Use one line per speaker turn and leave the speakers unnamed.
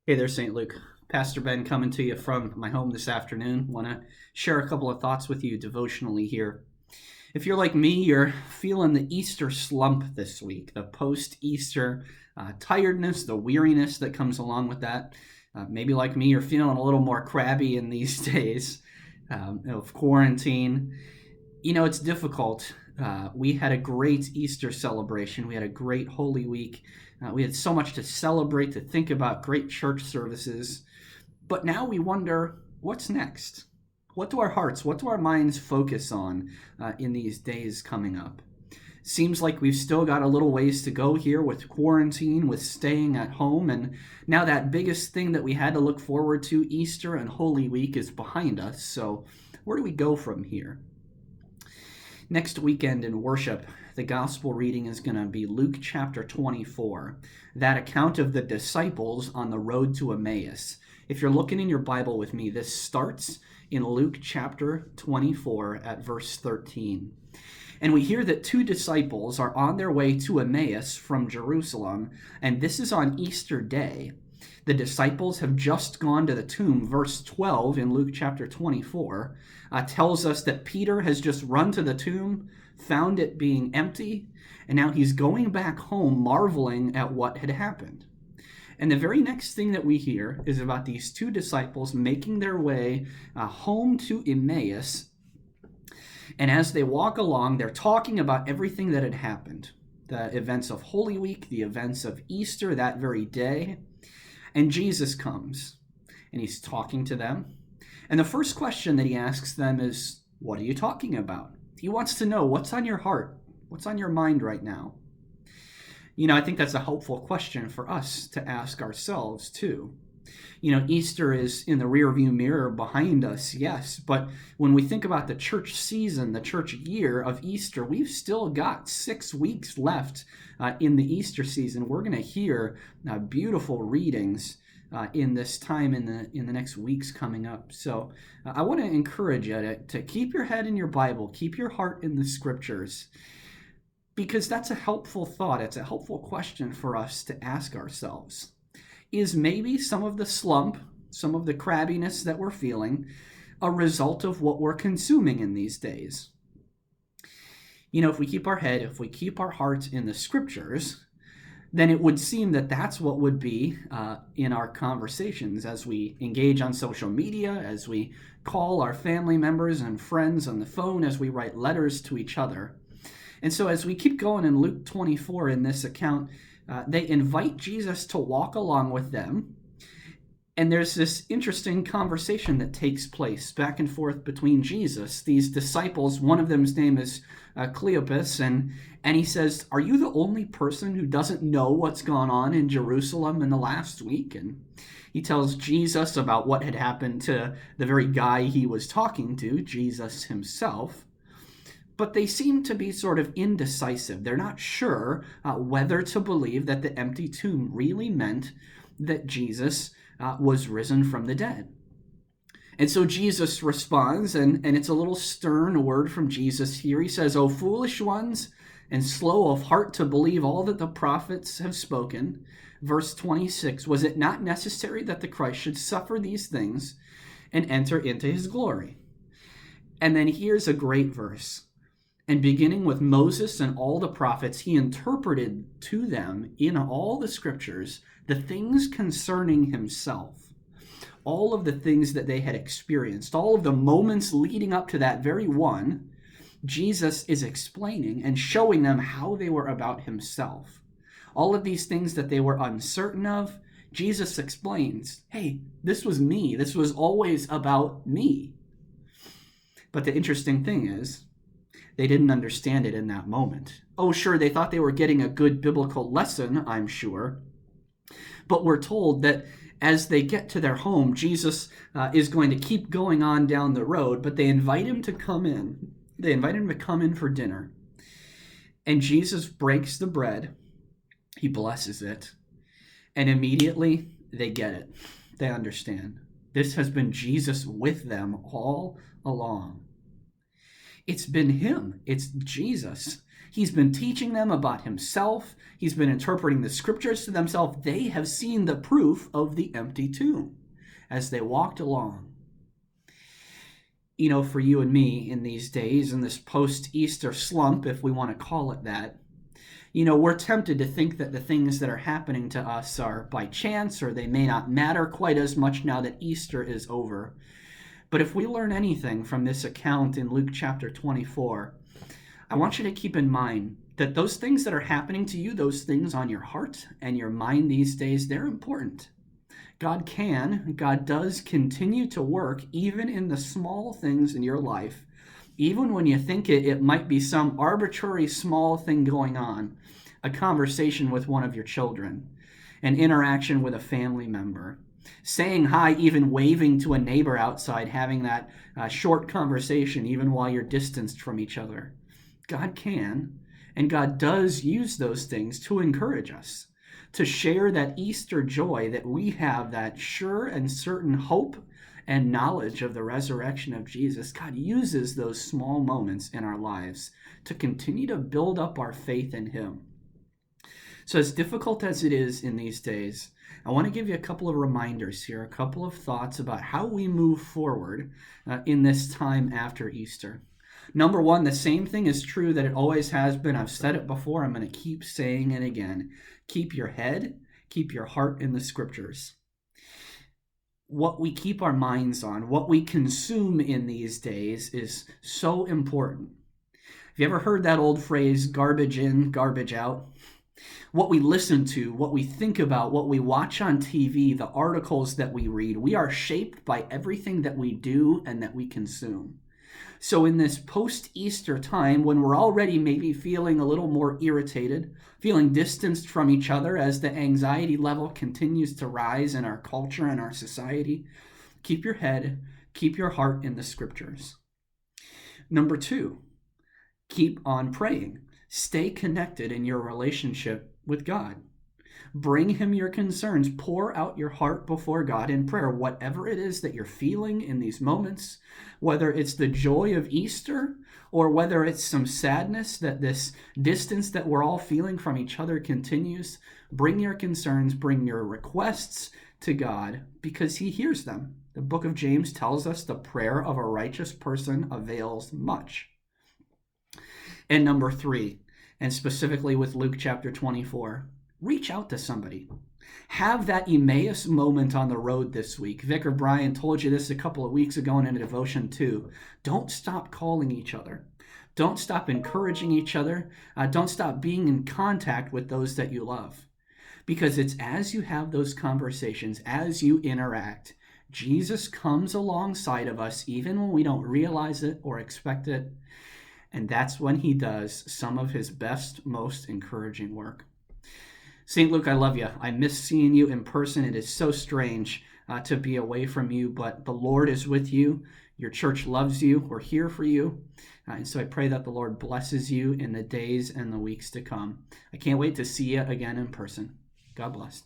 Hey there, St. Luke. Pastor Ben coming to you from my home this afternoon. Want to share a couple of thoughts with you devotionally here. If you're like me, you're feeling the Easter slump this week, the post Easter tiredness, the weariness that comes along with that. Maybe like me, you're feeling a little more crabby in these days of quarantine. It's difficult. We had a great Easter celebration. We had a great Holy Week. We had so much to celebrate, to think about, great church services. But now we wonder, what's next? What do our hearts, what do our minds focus on in these days coming up? Seems like we've still got a little ways to go here with quarantine, with staying at home. And now that biggest thing that we had to look forward to, Easter and Holy Week, is behind us. So where do we go from here? Next weekend in worship, the gospel reading is going to be Luke chapter 24, that account of the disciples on the road to Emmaus. If you're looking in your Bible with me, this starts in Luke chapter 24 at verse 13. And we hear that two disciples are on their way to Emmaus from Jerusalem, and this is on Easter Day. The disciples have just gone to the tomb. Verse 12 in Luke chapter 24 tells us that Peter has just run to the tomb, found it being empty, and now he's going back home marveling at what had happened. And the very next thing that we hear is about these two disciples making their way home to Emmaus. And as they walk along, they're talking about everything that had happened, the events of Holy Week, the events of Easter that very day. And Jesus comes, and he's talking to them. And the first question that he asks them is, what are you talking about? He wants to know, what's on your heart? What's on your mind right now? I think that's a helpful question for us to ask ourselves, too. Easter is in the rearview mirror behind us, yes, but when we think about the church season, the church year of Easter, we've still got 6 weeks left in the Easter season. We're going to hear beautiful readings in this time in the next weeks coming up. So I want to encourage you to keep your head in your Bible, keep your heart in the scriptures, because that's a helpful thought. It's a helpful question for us to ask ourselves. Is maybe some of the slump, some of the crabbiness that we're feeling, a result of what we're consuming in these days? If we keep our head, if we keep our hearts in the scriptures, then it would seem that that's what would be in our conversations as we engage on social media, as we call our family members and friends on the phone, as we write letters to each other. And so as we keep going in Luke 24 in this account, they invite Jesus to walk along with them. And there's this interesting conversation that takes place back and forth between Jesus, these disciples. One of them's name is Cleopas, and he says, are you the only person who doesn't know what's gone on in Jerusalem in the last week? And he tells Jesus about what had happened to the very guy he was talking to, Jesus himself. But they seem to be sort of indecisive. They're not sure whether to believe that the empty tomb really meant that Jesus was risen from the dead. And so Jesus responds, and it's a little stern word from Jesus here. He says, "O foolish ones, and slow of heart to believe all that the prophets have spoken." Verse 26, was it not necessary that the Christ should suffer these things and enter into his glory? And then here's a great verse. And beginning with Moses and all the prophets, he interpreted to them in all the scriptures the things concerning himself. All of the things that they had experienced, all of the moments leading up to that very one, Jesus is explaining and showing them how they were about himself. All of these things that they were uncertain of, Jesus explains, hey, this was me. This was always about me. But the interesting thing is, they didn't understand it in that moment. Oh, sure, they thought they were getting a good biblical lesson, I'm sure. But we're told that as they get to their home, Jesus is going to keep going on down the road, but they invite him to come in. They invite him to come in for dinner. And Jesus breaks the bread. He blesses it. And immediately they get it. They understand. This has been Jesus with them all along. It's been him. It's Jesus. He's been teaching them about himself. He's been interpreting the scriptures to themselves. They have seen the proof of the empty tomb as they walked along. For you and me in these days, in this post-Easter slump, if we want to call it that, we're tempted to think that the things that are happening to us are by chance, or they may not matter quite as much now that Easter is over. But if we learn anything from this account in Luke chapter 24, I want you to keep in mind that those things that are happening to you, those things on your heart and your mind these days, they're important. God does continue to work even in the small things in your life, even when you think it might be some arbitrary small thing going on, a conversation with one of your children, an interaction with a family member, saying hi, even waving to a neighbor outside, having that short conversation even while you're distanced from each other. God can, and God does use those things to encourage us, to share that Easter joy that we have, that sure and certain hope and knowledge of the resurrection of Jesus. God uses those small moments in our lives to continue to build up our faith in him. So as difficult as it is in these days, I want to give you a couple of reminders here, a couple of thoughts about how we move forward in this time after Easter. Number one, the same thing is true that it always has been. I've said it before. I'm going to keep saying it again. Keep your head, keep your heart in the scriptures. What we keep our minds on, what we consume in these days is so important. Have you ever heard that old phrase, garbage in, garbage out? What we listen to, what we think about, what we watch on TV, the articles that we read, we are shaped by everything that we do and that we consume. So in this post-Easter time, when we're already maybe feeling a little more irritated, feeling distanced from each other as the anxiety level continues to rise in our culture and our society, keep your head, keep your heart in the scriptures. Number two, keep on praying. Stay connected in your relationship with God. Bring him your concerns. Pour out your heart before God in prayer, whatever it is that you're feeling in these moments, whether it's the joy of Easter or whether it's some sadness that this distance that we're all feeling from each other continues. Bring your concerns, bring your requests to God because he hears them. The book of James tells us the prayer of a righteous person avails much. And number three, and specifically with Luke chapter 24, reach out to somebody. Have that Emmaus moment on the road this week. Vicar Brian told you this a couple of weeks ago in a devotion too. Don't stop calling each other. Don't stop encouraging each other. Don't stop being in contact with those that you love. Because it's as you have those conversations, as you interact, Jesus comes alongside of us even when we don't realize it or expect it. And that's when he does some of his best, most encouraging work. St. Luke, I love you. I miss seeing you in person. It is so strange to be away from you, but the Lord is with you. Your church loves you. We're here for you. And so I pray that the Lord blesses you in the days and the weeks to come. I can't wait to see you again in person. God bless.